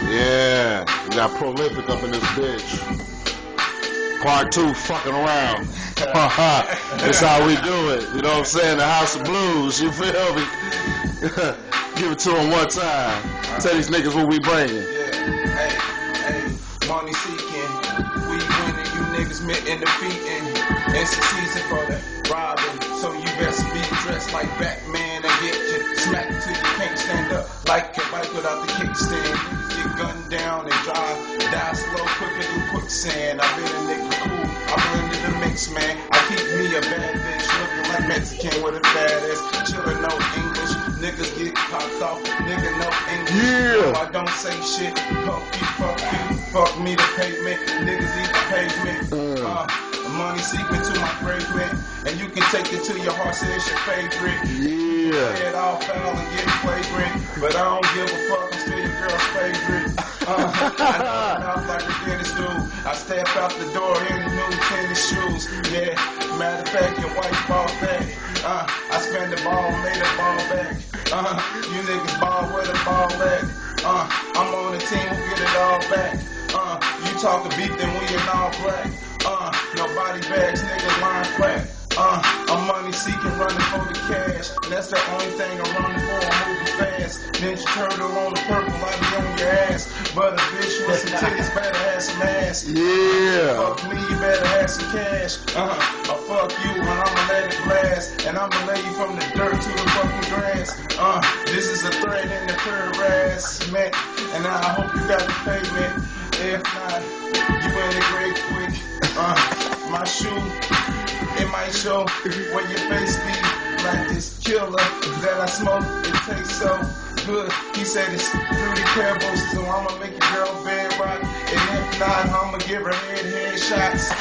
Yeah, we got Prolific up in this bitch. Part 2, fucking around. That's how we do it. You know what I'm saying? The House of Blues, you feel me? Give it to them one time. Tell these niggas what we bringing. Yeah, hey, money seeking. We winning, you niggas in defeating. It's the season for the robbing. So you best be dressed like Batman and get you smacked till you can't stand up. Like a bike without the kickstand. Niggas get gunned down and die slow quicker than quicksand. I've been a nigga cool, I blended the mix, man. I keep me a bad bitch looking like Mexican with a bad ass. Chillin' no English, niggas get popped off. Nigga no English, Yeah. no, I don't say shit. Fuck me the pavement. Niggas eat the pavement. Money seeking to my pavement, and you can take it to your heart, say it's your favorite. Yeah. Head all foul and get flagrant, but I don't give a fuck, I'm still your girl's favorite. I know I'm like a dentist dude. I step out the door in new tennis shoes. Yeah, matter of fact, your wife bought that. I spend the ball, made a ball back. You niggas ball where the ball at. I'm on the team who get it all back. You talking beef, then we in all black. Nobody bags, niggas line crack. I'm money seeking, running for the cash. And that's the only thing I'm running for, I'm moving fast. Ninja Turtle on the purple, I be on your ass. But a bitch with some titties better have some ass. Yeah. Fuck me, you better have some cash. I'll fuck you and I'ma let it blast. And I'ma lay you from the dirt to the fucking grass. This is a threat in the harassment. And I hope you got the payment. If not, you in it great quick. My shoe, it might show where your face be. Like this killer that I smoke, it tastes so good. He said it's fruity pebbles, so I'ma make your girl bed rock. And if not, I'ma give her head shots.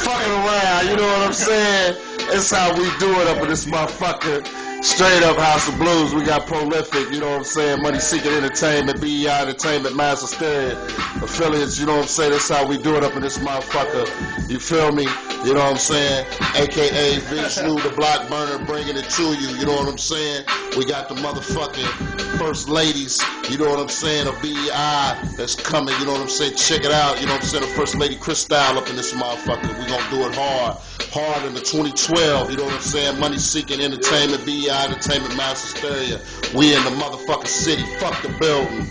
Fucking around, you know what I'm saying? That's how we do it up in this motherfucker. Straight up House of Blues. We got Prolific, you know what I'm saying? Money Seeking Entertainment, BEI Entertainment, Master Stereo affiliates, you know what I'm saying? That's how we do it up in this motherfucker. You feel me? You know what I'm saying? AKA Vishnu, the block burner, bringing it to you. You know what I'm saying? We got the motherfucking first ladies, you know what I'm saying, of BEI that's coming, you know what I'm saying? Check it out, you know what I'm saying? The first lady Crystal up in this motherfucker. We gonna do it hard in the 2012, you know what I'm saying? Money Seeking Entertainment, BEI Entertainment, Master Stereo. We in the motherfucking city. Fuck the building.